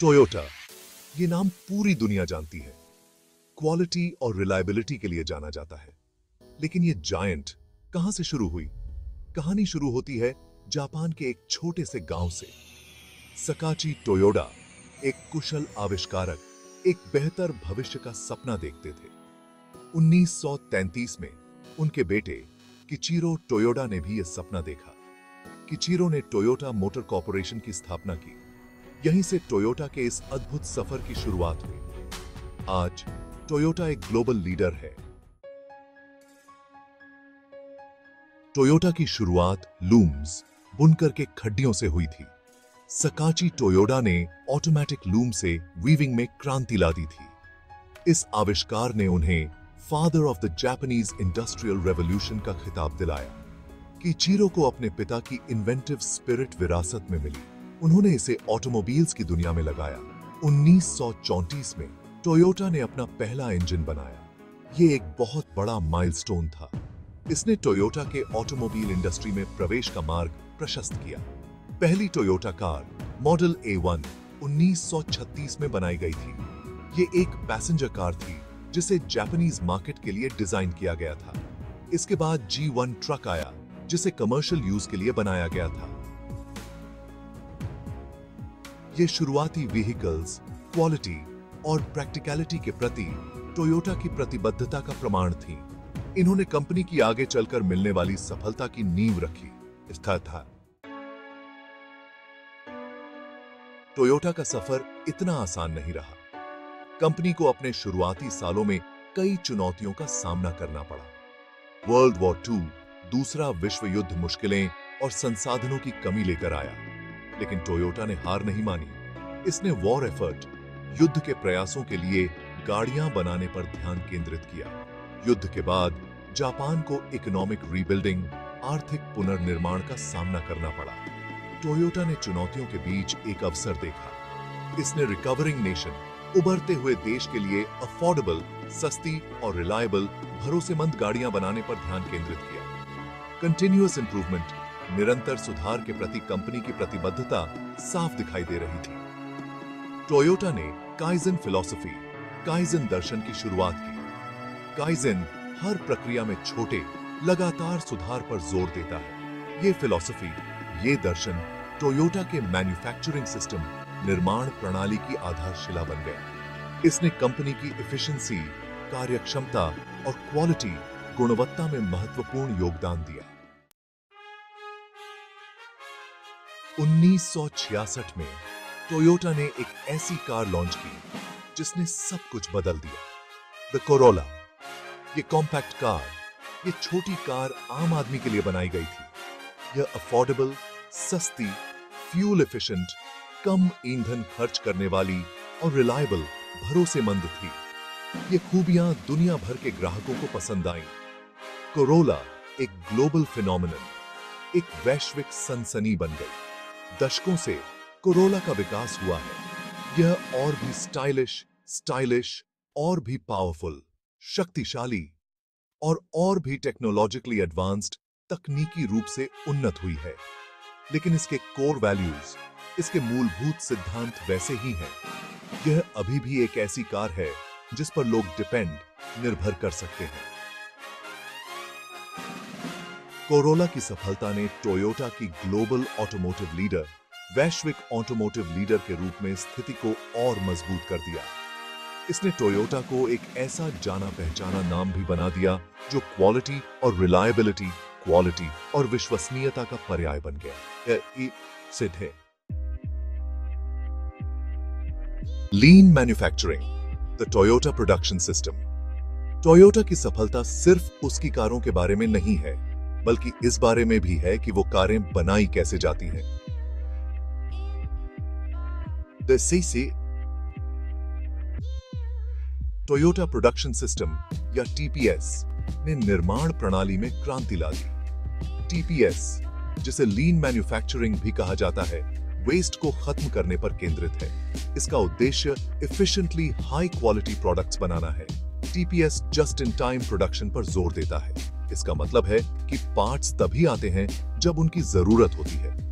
Toyota, ये नाम पूरी दुनिया जानती है। क्वालिटी और रिलायबिलिटी के लिए जाना जाता है। लेकिन ये जायंट कहां से शुरू हुई? कहानी शुरू होती है जापान के एक छोटे से गांव से। सकाची टोयोडा एक कुशल आविष्कारक एक बेहतर भविष्य का सपना देखते थे। 1933 में उनके बेटे किचिरो टोयोडा ने भी यह सपना देखा। किचिरो ने टोयोटा मोटर कॉर्पोरेशन की स्थापना की। यहीं से टोयोटा के इस अद्भुत सफर की शुरुआत हुई। आज टोयोटा एक ग्लोबल लीडर है। टोयोटा की शुरुआत लूम्स बुनकर के खड्डियों से हुई थी। सकाची टोयोडा ने ऑटोमेटिक लूम से वीविंग में क्रांति ला दी थी। इस आविष्कार ने उन्हें father of the Japanese industrial revolution का खिताब दिलाया। किचिरो को अपने पिता की इन्वेंटिव स्पिरिट विरासत में मिली। उन्होंने इसे ऑटोमोबाइल्स की दुनिया में लगाया। 1934 में टोयोटा ने अपना पहला इंजन बनाया। ये एक बहुत बड़ा माइलस्टोन था। इसने टोयोटा के ऑटोमोबाइल इंडस्ट्री में प्रवेश का मार्ग प्रशस्त किया। पहली टोयोटा कार मॉडल A1 1936 में बनाई गई थी। ये एक पैसेंजर कार थी जिसे जापानीज मार्केट के लिए डिजाइन किया गया था। इसके बाद G1 ट्रक आया जिसे कमर्शियल यूज के लिए बनाया गया था। ये शुरुआती व्हीकल्स क्वालिटी और प्रैक्टिकलिटी के प्रति टोयोटा की प्रतिबद्धता का प्रमाण थी। इन्होंने कंपनी की आगे चलकर मिलने वाली सफलता की नींव रखी। स्थिर था। टोयोटा का सफर इतना आसान नहीं रहा। कंपनी को अपने शुरुआती सालों में कई चुनौतियों का सामना करना पड़ा। वर्ल्ड वॉर 2, दूसरा विश्व युद्ध मुश्किलें और संसाधनों की कमी लेकर आया। लेकिन टोयोटा ने हार नहीं मानी। इसने वॉर एफर्ट, युद्ध के प्रयासों के लिए गाड़ियां बनाने पर ध्यान केंद्रित किया। युद्ध के बाद जापान को इकोनॉमिक रीबिल्डिंग, आर्थिक पुनर्निर्माण का सामना करना पड़ा। टोयोटा ने चुनौतियों के बीच एक अवसर देखा। इसने रिकवरिंग नेशन, उभरते हुए देश के लिए अफोर्डेबल, सस्ती और रिलायबल, भरोसेमंद गाड़ियां बनाने पर ध्यान केंद्रित किया। कंटिन्यूअस इंप्रूवमेंट, निरंतर सुधार के प्रति कंपनी की प्रतिबद्धता साफ दिखाई दे रही थी। टोयोटा ने काइजन फिलॉसफी, काइजन दर्शन की शुरुआत की। काइजन हर प्रक्रिया में छोटे, लगातार सुधार पर जोर देता है। ये फिलॉसफी, ये दर्शन टोयोटा के मैन्युफैक्चरिंग सिस्टम, निर्माण प्रणाली की आधारशिला बन गया। इसने कंपनी की एफिशिएंसी, कार्यक्षमता और क्वालिटी, गुणवत्ता में महत्वपूर्ण योगदान दिया। 1966 में टोयोटा ने एक ऐसी कार लॉन्च की जिसने सब कुछ बदल दिया। The Corolla. ये कॉम्पैक्ट कार, ये छोटी कार आम आदमी के लिए बनाई गई थी। यह अफोर्डेबल, सस्ती, फ्यूल एफिशिएंट, कम ईंधन खर्च करने वाली और रिलायबल, भरोसेमंद थी। ये खूबियां दुनिया भर के ग्राहकों को पसंद आईं। कोरोला एक ग्लोबल फिनोमिनन, एक वैश्विक सनसनी बन गई। दशकों से कोरोला का विकास हुआ है। यह और भी स्टाइलिश और भी पावरफुल, शक्तिशाली और भी टेक्नोलॉजिकली एडवांस्ड, तकनीकी रूप से उन्नत हुई है। लेकिन इसके कोर वैल्यूज, इसके मूलभूत सिद्धांत वैसे ही हैं। यह अभी भी एक ऐसी कार है जिस पर लोग निर्भर कर सकते हैं। कोरोला की सफलता ने टोयोटा की ग्लोबल ऑटोमोटिव लीडर, वैश्विक ऑटोमोटिव लीडर के रूप में स्थिति को और मजबूत कर दिया। इसने टोयोटा को एक ऐसा जाना पहचाना नाम भी बना दिया जो क्वालिटी और रिलायबिलिटी, क्वालिटी और विश्वसनीयता का पर्याय बन गया। सिद्ध है। लीन manufacturing, the Toyota production system. Toyota की सफलता सिर्फ उसकी कारों के बारे में नहीं है, बल्कि इस बारे में भी है कि वो कारें बनाई कैसे जाती हैं। The CC Toyota production system या TPS ने निर्माण प्रणाली में क्रांति ला दी। TPS, जिसे लीन मैन्युफैक्चरिंग भी कहा जाता है, वेस्ट को खत्म करने पर केंद्रित है। इसका उद्देश्य एफिशिएंटली हाई क्वालिटी प्रोडक्ट्स बनाना है। TPS just in time production पर जोर देता है। इसका मतलब है कि पार्ट्स तभी आते हैं जब उनकी जरूरत होती है।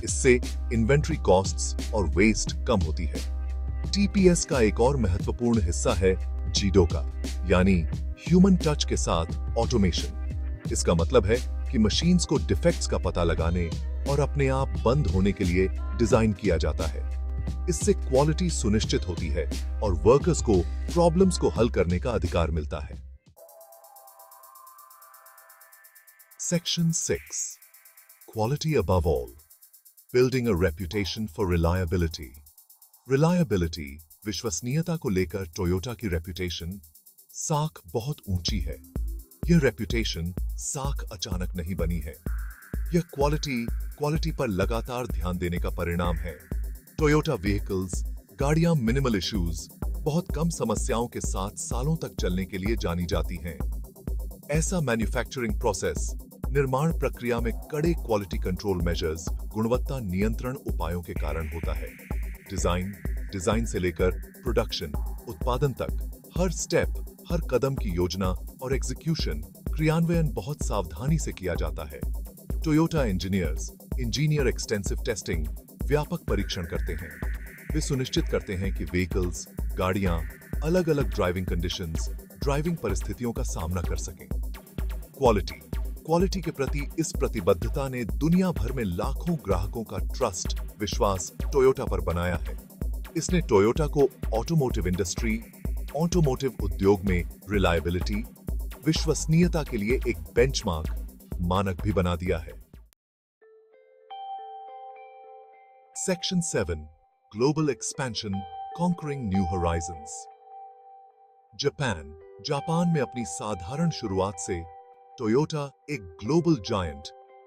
इससे इन्वेंट्री कॉस्ट्स और वेस्ट कम होती है। TPS का एक और महत्वपूर्ण हिस्सा है जीडोका, यानी ह्यूमन टच के साथ ऑटोमेशन। इसका मतलब है कि मशीन्स को डिफेक्ट्स का पता लगाने और अपने आप बंद होने के लिए डिजाइन किया जाता है। इससे क्वालिटी सुनिश्चित होती है और वर्कर्स को प्रॉब्लम्स को हल करने का अधिकार मिलता है। Section 6, quality above all, building a reputation for reliability. Reliability, विश्वसनीयता को लेकर टोयोटा की रेप्यूटेशन साख बहुत ऊंची है। यह रेप्यूटेशन साख अचानक नहीं बनी है। यह क्वालिटी पर लगातार ध्यान देने का परिणाम है। टोयोटा व्हीकल्स, गाड़ियां मिनिमल इश्यूज, बहुत कम समस्याओं के साथ सालों तक चलने के लिए जानी जाती हैं। ऐसा मैन्युफैक्चरिंग प्रोसेस, निर्माण प्रक्रिया में कड़े क्वालिटी कंट्रोल मेजर्स, गुणवत्ता नियंत्रण उपायों के कारण होता है। डिजाइन से लेकर प्रोडक्शन, उत्पादन तक, हर स्टेप, हर कदम की योजना और एग्जीक्यूशन, क्रियान्वयन बहुत सावधानी से किया जाता है। टोयोटा इंजीनियर एक्सटेंसिव टेस्टिंग, व्यापक परीक्षण करते हैं। वे सुनिश्चित करते हैं कि व्हीकल्स, गाड़ियां अलग-अलग ड्राइविंग कंडीशंस, ड्राइविंग परिस्थितियों का सामना कर सकें। क्वालिटी के प्रति इस प्रतिबद्धता ने दुनिया भर में लाखों ग्राहकों का ट्रस्ट, विश्वास टोयोटा पर बनाया है। इसने टोयोटा को ऑटोमोटिव उद्योग में रिलायबिलिटी, विश्वसनीयता के लिए एक बेंचमार्क, मानक भी बना दिया है। Section 7, global expansion, conquering new Horizons. Japan में अपनी साधारण शुरुआत से टोयोटा एक ग्लोबल जायंट,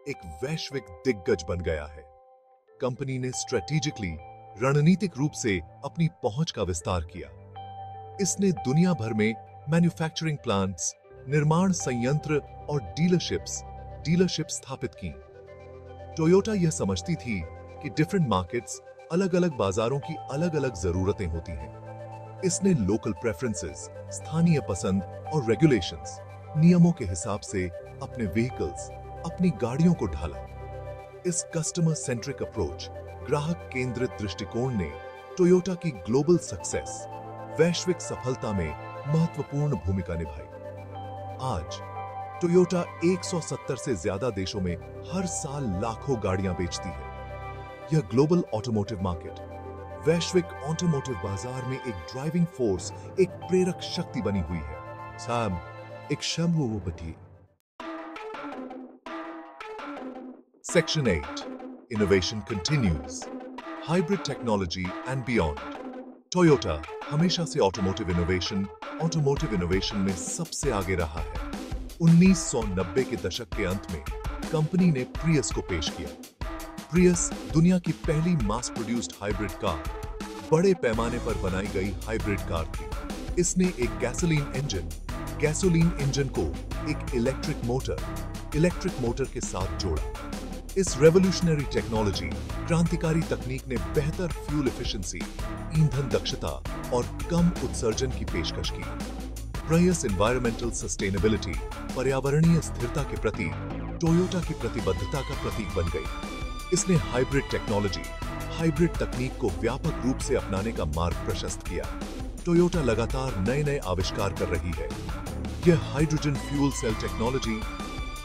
एक वैश्विक दिग्गज बन गया है। कंपनी ने स्ट्रेटेजिकली, रणनीतिक रूप से अपनी पहुंच का विस्तार किया। इसने दुनिया भर में मैन्युफैक्चरिंग प्लांट्स, निर्माण संयंत्र और डीलरशिप स्थापित की। टोयोटा यह समझती थी कि डिफरेंट मार्केट्स, अलग-अलग बाजारों की अलग-अलग जरूरतें होती हैं। इसने लोकल प्रेफरेंसेस, स्थानीय पसंद और रेगुलेशंस, नियमों के हिसाब से अपने व्हीकल्स, अपनी गाड़ियों को ढाला। इस कस्टमर सेंट्रिक अप्रोच, ग्राहक केंद्रित दृष्टिकोण ने टोयोटा की ग्लोबल सक्सेस, वैश्विक सफलता में महत्वपूर्ण भूमिका निभाई। आज टोयोटा 170 से ज्यादा देशों में हर साल लाखों गाड़ियां बेचती है। यह ग्लोबल ऑटोमोटिव मार्केट, वैश्विक ऑटोमोटिव बाजार में एक ड्राइविंग फोर्स, एक प्रेरक शक्ति बनी हुई है। साम एक शम्भुवपति। Section 8, Innovation Continues, Hybrid Technology and Beyond. Toyota हमेशा से ऑटोमोटिव इनोवेशन में सबसे आगे रहा है। 1990 के दशक के अंत में कंपनी ने प्रियस को पेश किया। प्रियस दुनिया की पहली मास प्रोड्यूस्ड हाइब्रिड कार, बड़े पैमाने पर बनाई गई हाइब्रिड कार थी। इसने एक गैसोलीन इंजन को एक इलेक्ट्रिक मोटर के साथ जोड़ा। इस रेवोल्यूशनरी टेक्नोलॉजी, क्रांतिकारी तकनीक ने बेहतर फ्यूल एफिशिएंसी, ईंधन दक्षता और कम उत्सर्जन की पेशकश की। प्रियस एनवायरमेंटल सस्टेनेबिलिटी, पर्यावरणीय स्थिरता के प्रति टोयोटा की प्रतिबद्धता का प्रतीक बन गई। इसने हाइब्रिड तकनीक को व्यापक रूप से अपनाने का मार्ग प्रशस्त किया। टोयोटा लगातार नए आविष्कार कर रही है। यह hydrogen fuel cell technology,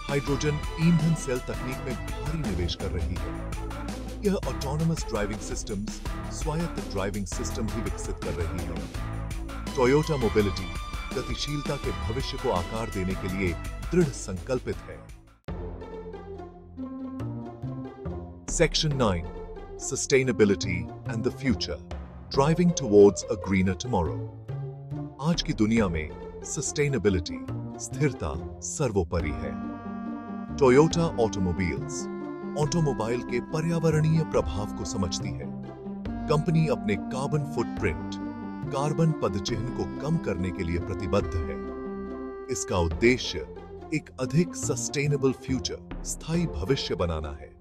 hydrogen ईंधन सेल तकनीक में भारी निवेश कर रही है। यह ऑटोनोमस ड्राइविंग सिस्टम्स, स्वायत्त ड्राइविंग सिस्टम भी विकसित कर रही है। टोयोटा मोबिलिटी गतिशीलता के भविष्य को आकार देने के लिए दृढ़ संकल्पित है। Section 9, Sustainability and the Future, Driving Towards a Greener Tomorrow. आज की दुनिया में सस्टेनेबिलिटी, स्थिरता सर्वोपरि है। टोयोटा ऑटोमोबाइल के पर्यावरणीय प्रभाव को समझती है। कंपनी अपने कार्बन पदचिह्न को कम करने के लिए प्रतिबद्ध है। इसका उद्देश्य एक अधिक सस्टेनेबल फ्यूचर, स्थायी भविष्य बनाना है।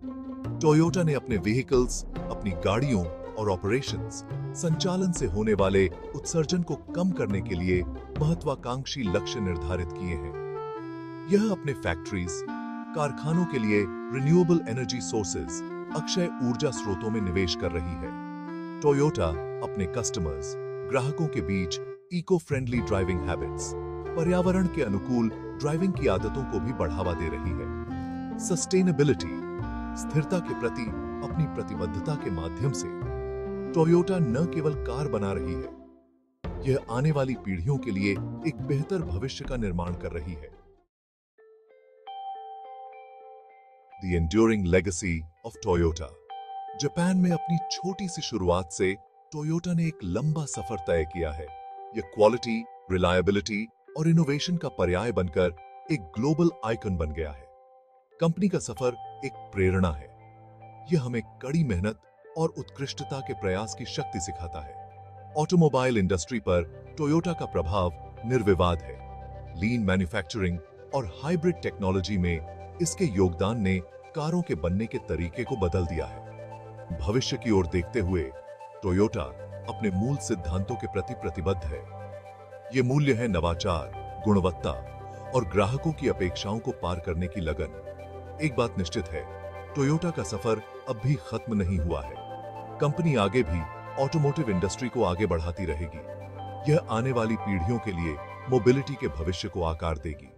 टोयोटा ने अपने व्हीकल्स, अपनी गाड़ियों और ऑपरेशंस, संचालन से होने वाले उत्सर्जन को कम करने के लिए महत्वाकांक्षी लक्ष्य निर्धारित किए हैं। यह अपने फैक्ट्रीज, कारखानों के लिए रिन्यूएबल एनर्जी सोर्सेज, अक्षय ऊर्जा स्रोतों में निवेश कर रही है। टोयोटा अपने कस्टमर्स, ग्राहकों के बीच इको फ्रेंडली ड्राइविंग हैबिट्स, पर्यावरण के अनुकूल ड्राइविंग की आदतों को भी बढ़ावा दे रही है। सस्टेनेबिलिटी, स्थिरता के प्रति अपनी प्रतिबद्धता के माध्यम से टोयोटा न केवल कार बना रही है, यह आने वाली पीढ़ियों के लिए एक बेहतर भविष्य का निर्माण कर रही है। The enduring legacy of Toyota। Japan में अपनी छोटी सी शुरुआत से टोयोटा ने एक लंबा सफर तय किया है। यह क्वालिटी, रिलायबिलिटी और इनोवेशन का पर्याय बनकर एक ग्लोबल आइकन बन गया है। कंपनी का सफर एक प्रेरणा है। यह हमें कड़ी मेहनत और उत्कृष्टता के प्रयास की शक्ति सिखाता है। ऑटोमोबाइल इंडस्ट्री पर टोयोटा का प्रभाव निर्विवाद है। लीन मैन्युफैक्चरिंग और हाइब्रिड टेक्नोलॉजी में इसके योगदान ने कारों के बनने के तरीके को बदल दिया है। भविष्य की ओर देखते हुए टोयोटा अपने मूल सिद्धांतों के प्रति प्रतिबद्ध है। ये मूल्य है नवाचार, गुणवत्ता और ग्राहकों की अपेक्षाओं को पार करने की लगन। एक बात निश्चित है, टोयोटा का सफर अब भी खत्म नहीं हुआ है। कंपनी आगे भी ऑटोमोटिव इंडस्ट्री को आगे बढ़ाती रहेगी। यह आने वाली पीढ़ियों के लिए मोबिलिटी के भविष्य को आकार देगी।